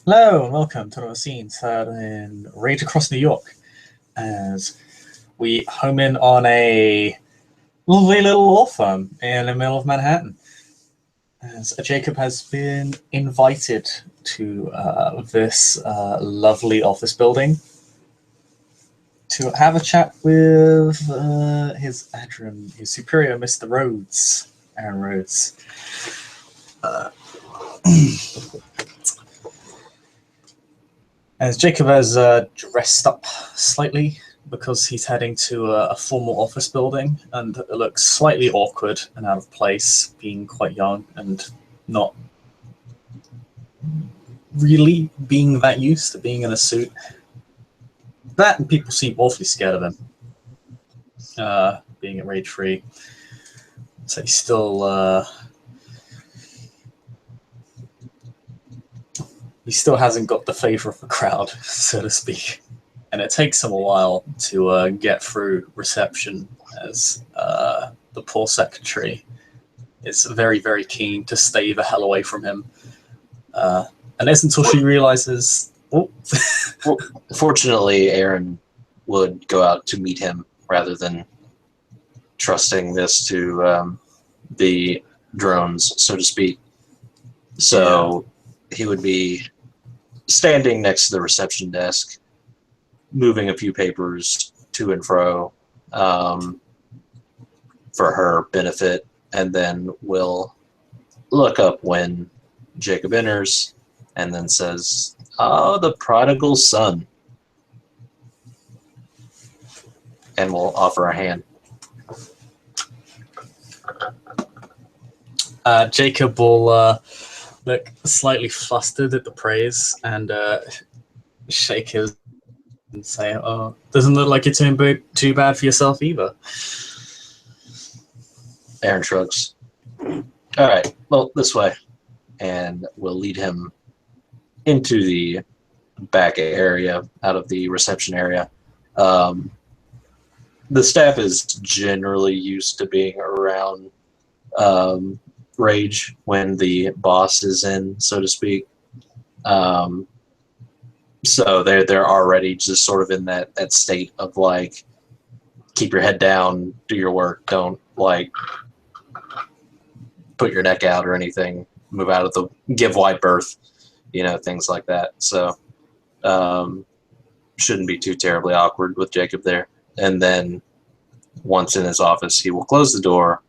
Hello and welcome to the scene set in Rage Across New York as we home in on a lovely little law firm in the middle of Manhattan. As Jacob has been invited to this lovely office building to have a chat with his adjutant, his superior, Mr. Rhodes, Aaron Rhodes. As Jacob has dressed up slightly because he's heading to a formal office building, and it looks slightly awkward and out of place, being quite young and not really being that used to being in a suit. That and people seem awfully scared of him, being at Rage Free. So he still hasn't got the favor of the crowd, so to speak. And it takes him a while to get through reception, as the poor secretary is very, very keen to stay the hell away from him. And it's until she realizes, oh. Well, fortunately, Aaron would go out to meet him rather than trusting this to the drones, so to speak. So he would be standing next to the reception desk, moving a few papers to and fro for her benefit, and then will look up when Jacob enters and then says, "Oh, the prodigal son," and will offer a hand. Jacob will look slightly flustered at the praise and shake his and say, "Oh, doesn't look like you're doing too bad for yourself either." Aaron shrugs. "All right, well, this way," and we'll lead him into the back area, out of the reception area. The staff is generally used to being around Rage when the boss is in, so to speak. So they're already just sort of in that state of like, keep your head down, do your work, don't like put your neck out or anything, move out of the, give wide berth, things like that. So shouldn't be too terribly awkward with Jacob there. And then once in his office, he will close the door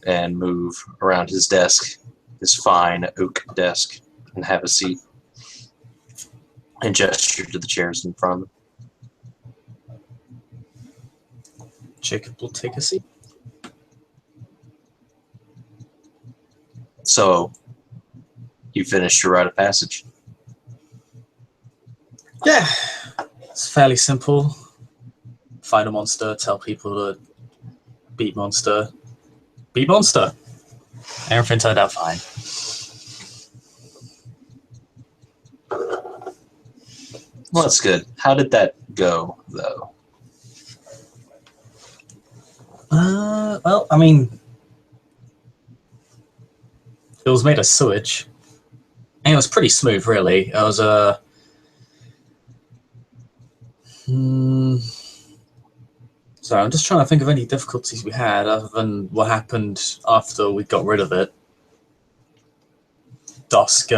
and move around his desk, his fine oak desk, and have a seat and gesture to the chairs in front of him. Jacob will take a seat. So, you finished your rite of passage? Yeah, it's fairly simple. Find a monster, tell people to beat monster. Beat monster. Everything turned out fine. Well, that's good. How did that go, though? Well, I mean, it was made of sewage. And it was pretty smooth, really. It was So I'm just trying to think of any difficulties we had other than what happened after we got rid of it. Dusk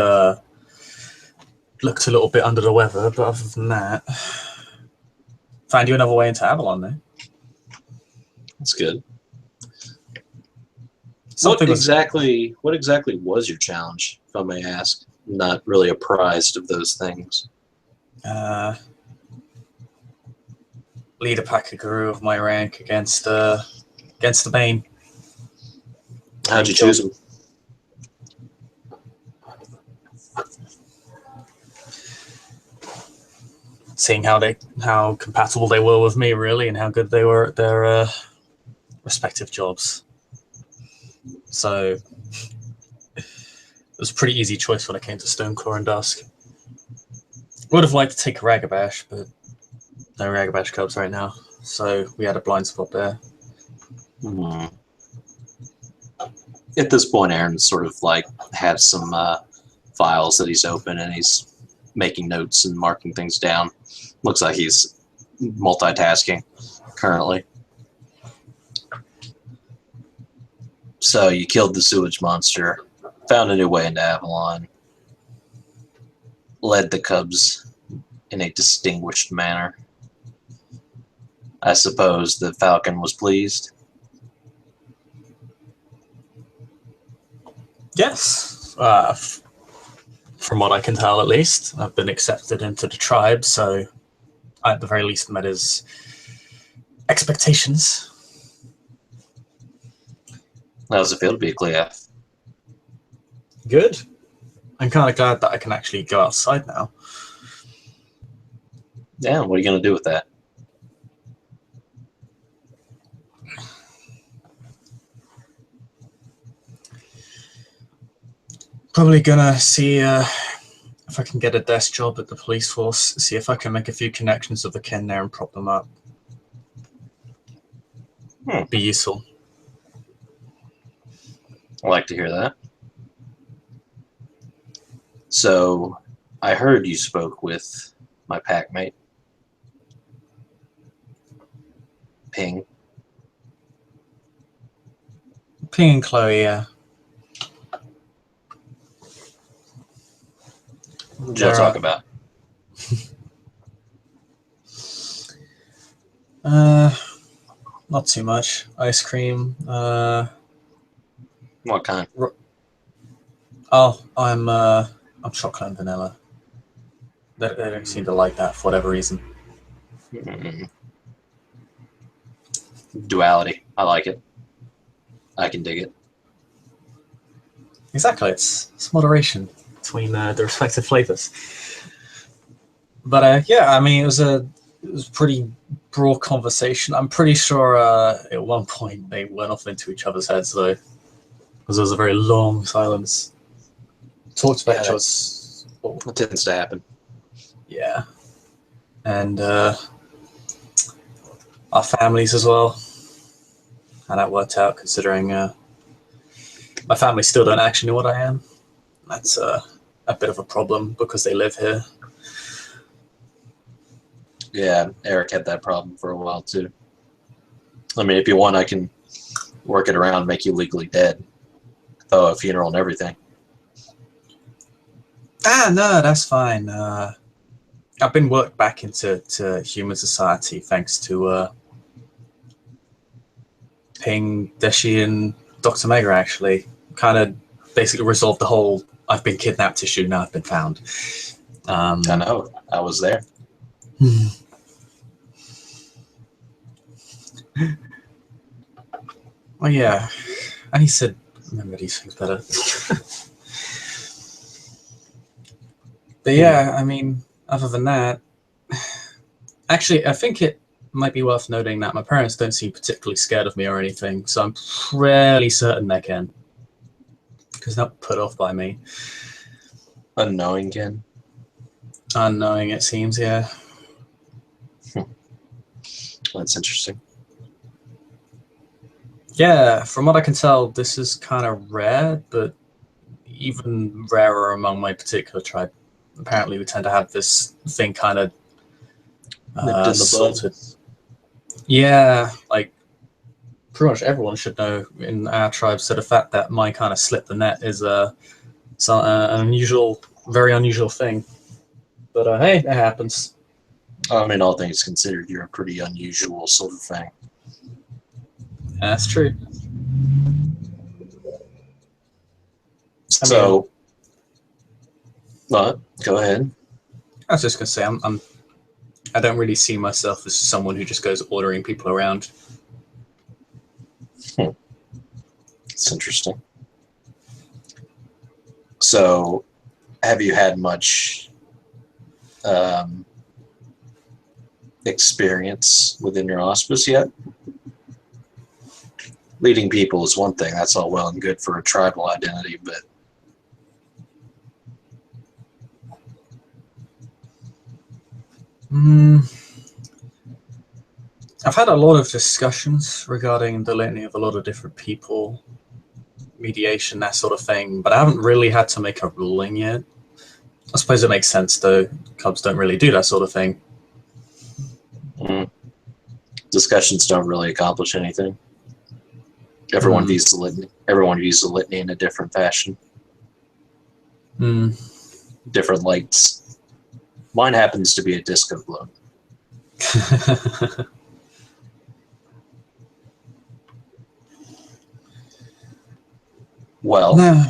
looked a little bit under the weather, but other than that, find you another way into Avalon, though. That's good. What exactly was your challenge, if I may ask? I'm not really apprised of those things. Lead a pack of guru of my rank against the Bane. How'd you choose them? Seeing how compatible they were with me, really, and how good they were at their respective jobs. So it was a pretty easy choice when it came to Stoneclaw and Dusk. Would have liked to take a Ragabash, but no Ragabash cubs right now, so we had a blind spot there. At this point, Aaron sort of like has some files that he's open, and he's making notes and marking things down. Looks like he's multitasking currently. So you killed the sewage monster, found a new way into Avalon, led the cubs in a distinguished manner. I suppose the Falcon was pleased. Yes. From what I can tell, at least, I've been accepted into the tribe, so I, at the very least, met his expectations. How does it feel to be a Cleath? Good. I'm kind of glad that I can actually go outside now. Yeah, what are you going to do with that? Probably gonna see if I can get a desk job at the police force, see if I can make a few connections of the kin there and prop them up. Be useful. I like to hear that. So, I heard you spoke with my pack mate, Ping. Ping and Chloe, yeah. What did y'all talk about? Not too much. Ice cream. What kind? I'm chocolate and vanilla. They don't seem to like that for whatever reason. Duality. I like it. I can dig it. Exactly, it's moderation between the respective flavors. But yeah, I mean, it was a pretty broad conversation. I'm pretty sure at one point they went off into each other's heads though, because there was a very long silence. Talked about each other's. It tends to happen. Yeah, and our families as well. How that worked out, considering my family still don't actually know what I am. That's a bit of a problem because they live here. Yeah, Eric had that problem for a while too. I mean, if you want, I can work it around, make you legally dead, throw a funeral and everything. No, that's fine. I've been worked back into human society thanks to Ping, Deshi, and Dr. Mega, actually. Kind of basically resolved the whole I've been kidnapped issue, now I've been found. I know. I was there. Well, yeah. I need to remember these things better. But yeah, I mean, other than that, actually, I think it might be worth noting that my parents don't seem particularly scared of me or anything, so I'm pretty certain they can. Because they're not put off by me. Unknowing Ken. Unknowing, it seems, yeah. That's interesting. Yeah, from what I can tell, this is kind of rare, but even rarer among my particular tribe. Apparently, we tend to have this thing kind of Nipped in the sorted. bud. Yeah, like pretty much everyone should know in our tribe. So the fact that mine kind of slipped the net is an unusual, very unusual thing. But hey, it happens. I mean, all things considered, you're a pretty unusual sort of thing. That's true. So, go ahead. I was just gonna say, I don't really see myself as someone who just goes ordering people around. It's interesting. So, have you had much experience within your auspice yet? Leading people is one thing. That's all well and good for a tribal identity, but I've had a lot of discussions regarding the litany of a lot of different people, mediation, that sort of thing, but I haven't really had to make a ruling yet. I suppose it makes sense, though. Cubs don't really do that sort of thing. Discussions don't really accomplish anything. Everyone views the litany. Everyone views the litany in a different fashion. Different lights. Mine happens to be a disco globe. Well, no,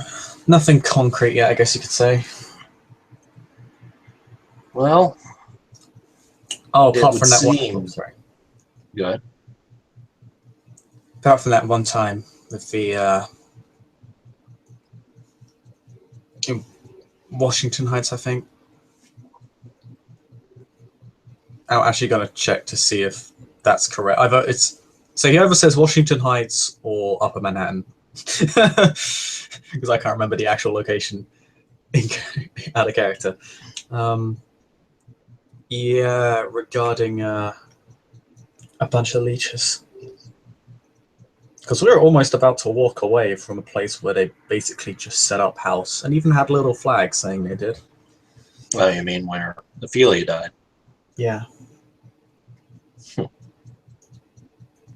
nothing concrete yet, I guess you could say. Well, apart from that one. Sorry. Go ahead. Apart from that one time with the in Washington Heights, I think. I'm actually going to check to see if that's correct. So he either says Washington Heights or Upper Manhattan, because I can't remember the actual location out of character. Yeah, regarding a bunch of leeches. Because we were almost about to walk away from a place where they basically just set up house and even had little flags saying they did. Oh, you mean where Ophelia died? Yeah.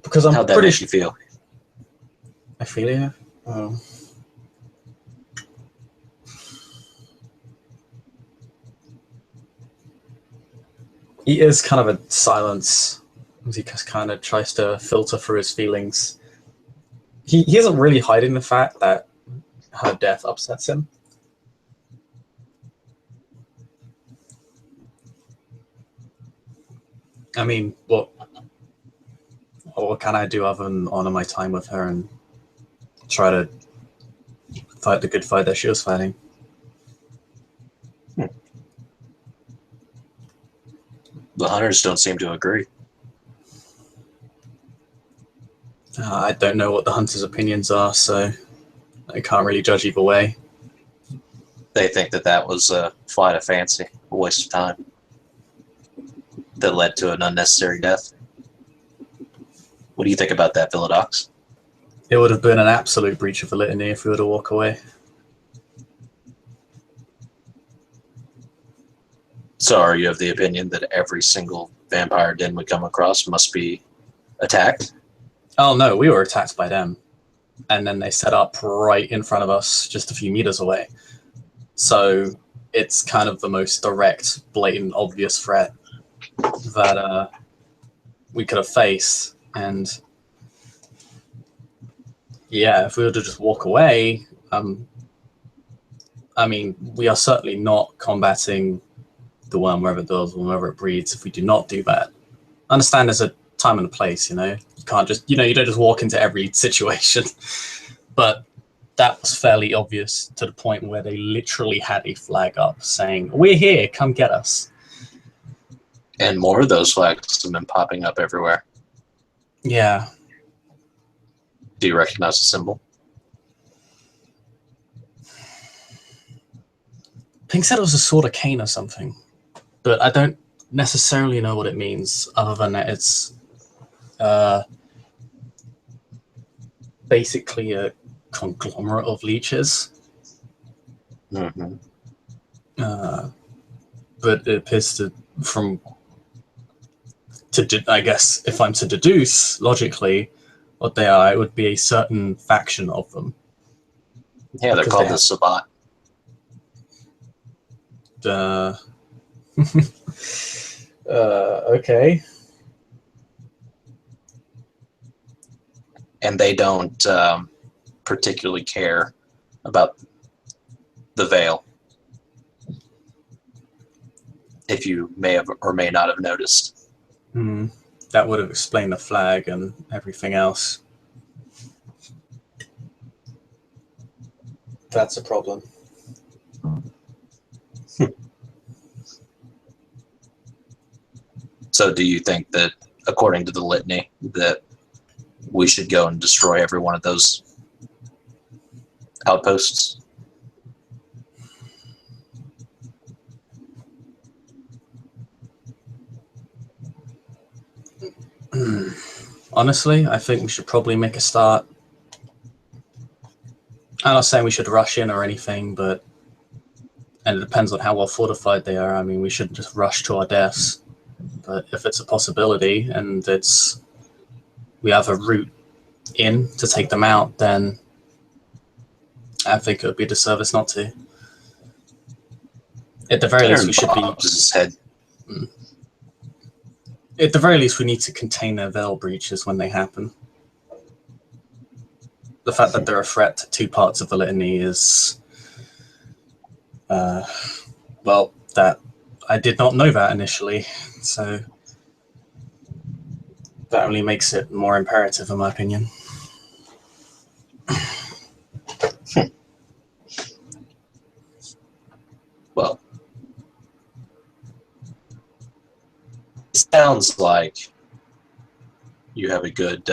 Because How'd that make you feel? Ophelia? Oh. He is kind of a silence. He just kind of tries to filter through his feelings. He isn't really hiding the fact that her death upsets him. I mean, what can I do other than honor my time with her and try to fight the good fight that she was fighting? The hunters don't seem to agree. I don't know what the hunters' opinions are, so I can't really judge either way. They think that was a flight of fancy, a waste of time that led to an unnecessary death. What do you think about that, Philodox? It would have been an absolute breach of the litany if we were to walk away. So are you of the opinion that every single vampire den we come across must be attacked? Oh no, we were attacked by them. And then they set up right in front of us, just a few meters away. So it's kind of the most direct, blatant, obvious threat that we could have faced. And yeah, if we were to just walk away, I mean, we are certainly not combating the worm wherever it does, wherever it breeds, if we do not do that. I understand there's a time and a place, you can't just, you don't just walk into every situation. But that was fairly obvious to the point where they literally had a flag up saying, "We're here, come get us." And more of those flags have been popping up everywhere. Yeah. Do you recognize the symbol? Pink said it was a sort of cane or something, but I don't necessarily know what it means, other than that it's basically a conglomerate of leeches. Mm-hmm. But it appears I guess, if I'm to deduce logically what they are, it would be a certain faction of them. Yeah, they're called the Sabbat. Okay. And they don't particularly care about the veil, if you may have or may not have noticed. That would have explained the flag and everything else. That's a problem. So do you think that, according to the litany, that we should go and destroy every one of those outposts? Honestly, I think we should probably make a start. I'm not saying we should rush in or anything, but And it depends on how well fortified they are. I mean, we shouldn't just rush to our deaths. But if it's a possibility and we have a route in to take them out, then I think it would be a disservice not to. At the very least, we should be. His head. At the very least, we need to contain their veil breaches when they happen. The fact that they're a threat to two parts of the litany is, well, that I did not know that initially, so that only makes it more imperative, in my opinion. Well, it sounds like you have a good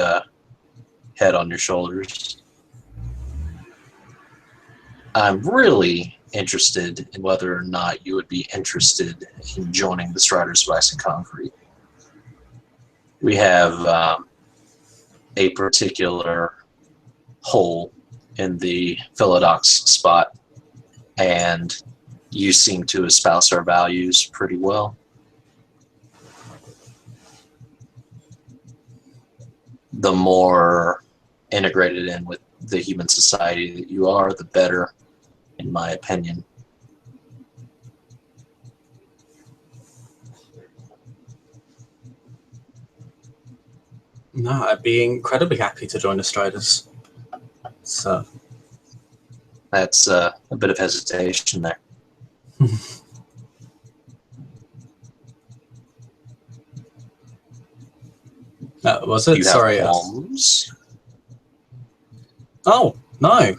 head on your shoulders. I'm really interested in whether or not you would be interested in joining the Striders of Ice and Concrete. We have a particular hole in the Philodox spot, and you seem to espouse our values pretty well. The more integrated in with the human society that you are, the better, in my opinion. No, I'd be incredibly happy to join the Striders. So That's a bit of hesitation there. Was it? You Sorry. have qualms? Oh, no.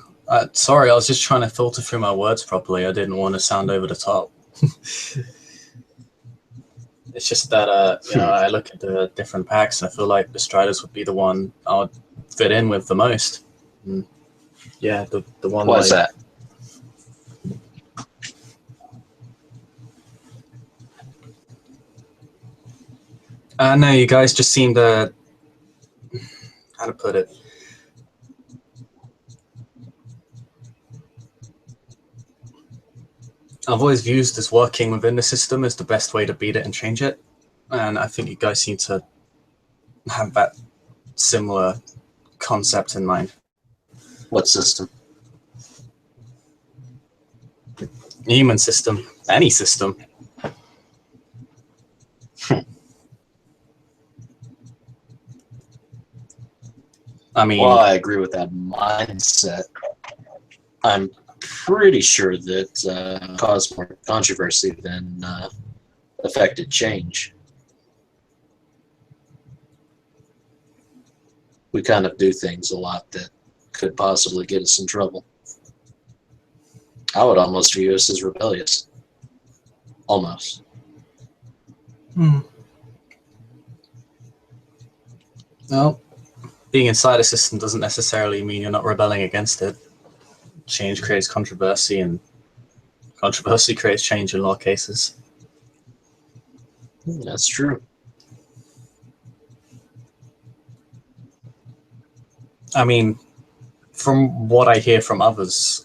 Sorry, I was just trying to filter through my words properly. I didn't want to sound over the top. It's just that, I look at the different packs and I feel like the Striders would be the one I would fit in with the most. And yeah, the one. Why is that? No, you guys just seem to. How to put it? I've always viewed this working within the system as the best way to beat it and change it. And I think you guys seem to have that similar concept in mind. What system? Human system. Any system. I mean... Well, I agree with that mindset. I'm pretty sure that caused more controversy than affected change. We kind of do things a lot that could possibly get us in trouble. I would almost view us as rebellious. Almost. Well, being inside a system doesn't necessarily mean you're not rebelling against it. Change creates controversy, and controversy creates change in a lot of cases. That's true. I mean, from what I hear from others,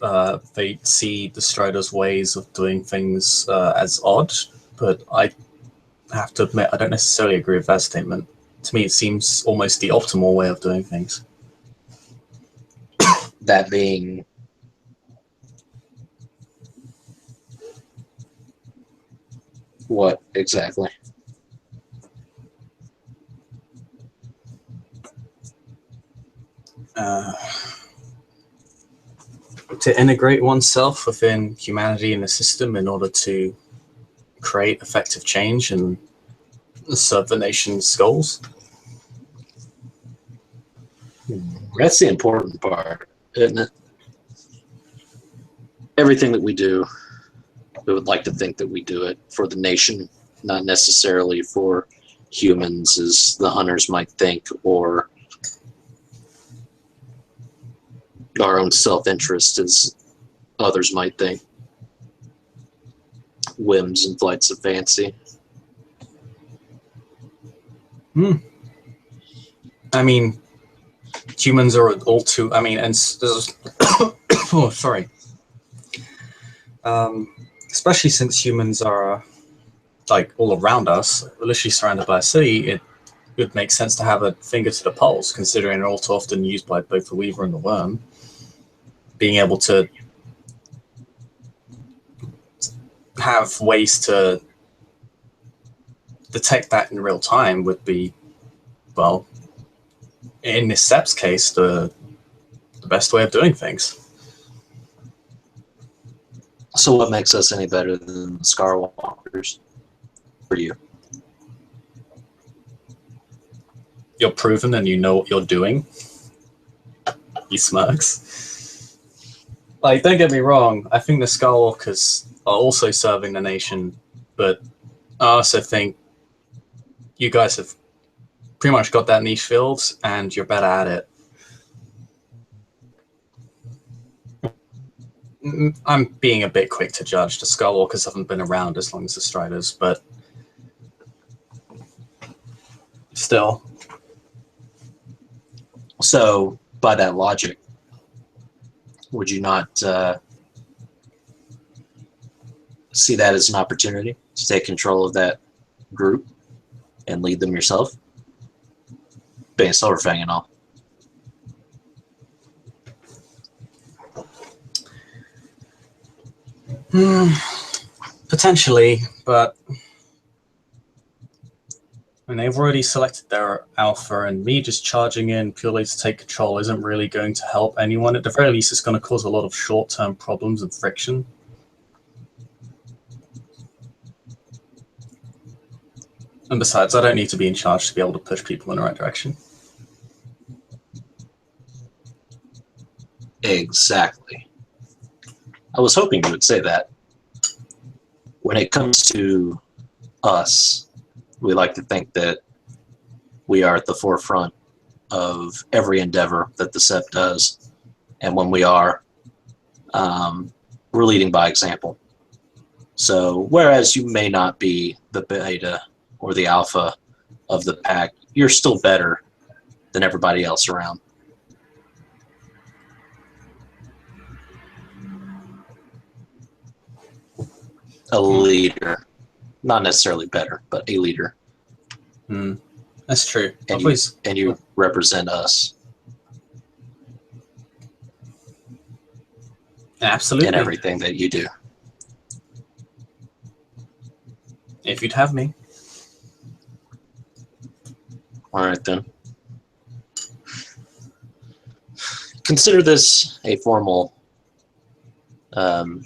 they see the Striders' ways of doing things as odd, but I have to admit I don't necessarily agree with that statement. To me, it seems almost the optimal way of doing things. That being... What exactly? To integrate oneself within humanity and the system in order to create effective change and serve the nation's goals. That's the important part, isn't it? Everything that we do, we would like to think that we do it for the nation, not necessarily for humans as the hunters might think, or our own self-interest as others might think. Whims and flights of fancy. I mean, humans are all too... I mean, and... oh, sorry. especially since humans are like all around us, literally surrounded by a city. It would make sense to have a finger to the pulse, considering they're all too often used by both the Weaver and the Worm. Being able to have ways to detect that in real time would be, well, in this Sep's case, the best way of doing things. So what makes us any better than the Scarwalkers for you? You're proven and you know what you're doing. He smirks. Like, don't get me wrong, I think the Skywalkers are also serving the nation, but I also think you guys have pretty much got that niche filled and you're better at it. I'm being a bit quick to judge. The Skywalkers haven't been around as long as the Striders, but still. So, by that logic, would you not see that as an opportunity to take control of that group and lead them yourself? Being Silverfang and all. Potentially, but I mean, they've already selected their alpha, and me just charging in purely to take control isn't really going to help anyone. At the very least, it's going to cause a lot of short-term problems and friction. And besides, I don't need to be in charge to be able to push people in the right direction. Exactly. I was hoping you would say that. When it comes to us, we like to think that we are at the forefront of every endeavor that the SEP does. And when we are, we're leading by example. So whereas you may not be the beta or the alpha of the pack, you're still better than everybody else around. A leader. Not necessarily better, but a leader. That's true. And you represent us. Absolutely. In everything that you do. If you'd have me. All right, then. Consider this a formal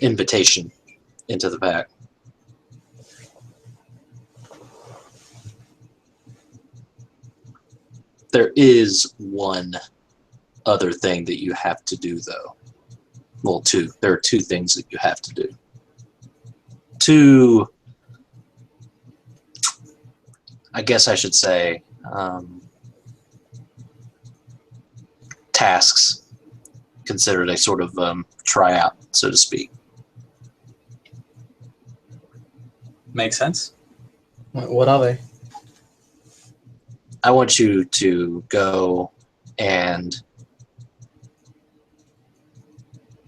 invitation into the pack. There is one other thing that you have to do, though. Well, two. There are two things that you have to do. Two, I guess I should say, tasks considered a sort of tryout, so to speak. Makes sense. What are they? I want you to go and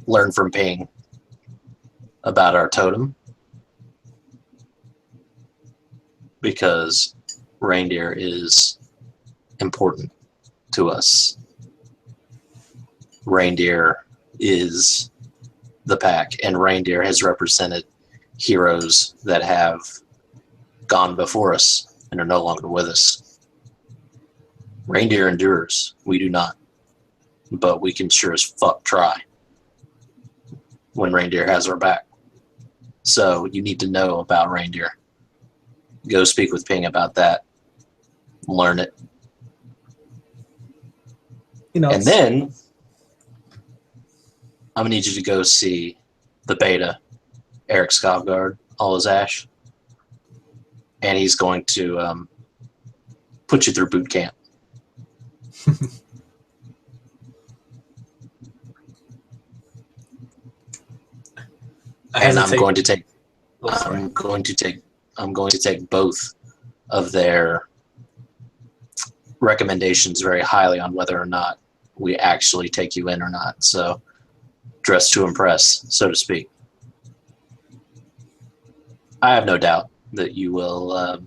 learn from Ping about our totem, because reindeer is important to us. Reindeer is the pack, and reindeer has represented heroes that have gone before us and are no longer with us. Reindeer endures. We do not. But we can sure as fuck try when reindeer has our back. So you need to know about reindeer. Go speak with Ping about that. Learn it. And then I'm going to need you to go see the beta, Eric Skavgard, all his ash. And he's going to put you through boot camp. And I'm going to take both of their recommendations very highly on whether or not we actually take you in or not. So dress to impress, so to speak. I have no doubt that you will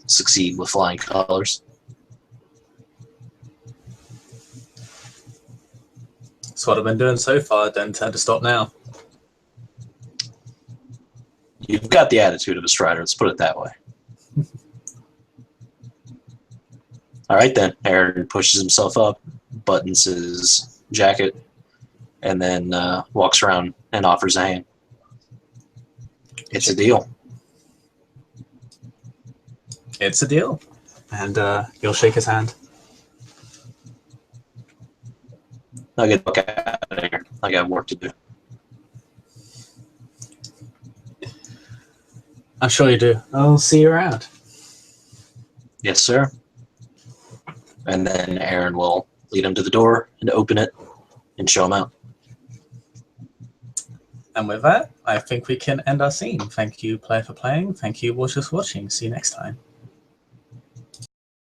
succeed with flying colors. That's what I've been doing so far. I don't intend to stop now. You've got the attitude of a strider, let's put it that way. All right, then. Aaron pushes himself up, buttons his jacket, and then walks around and offers a hand. It's a deal. It's a deal. And you'll shake his hand. I'll get the fuck out of here. I got work to do. I'm sure you do. I'll see you around. Yes, sir. And then Aaron will lead him to the door and open it and show him out. And with that, I think we can end our scene. Thank you, player, for playing. Thank you, watchers, for watching. See you next time.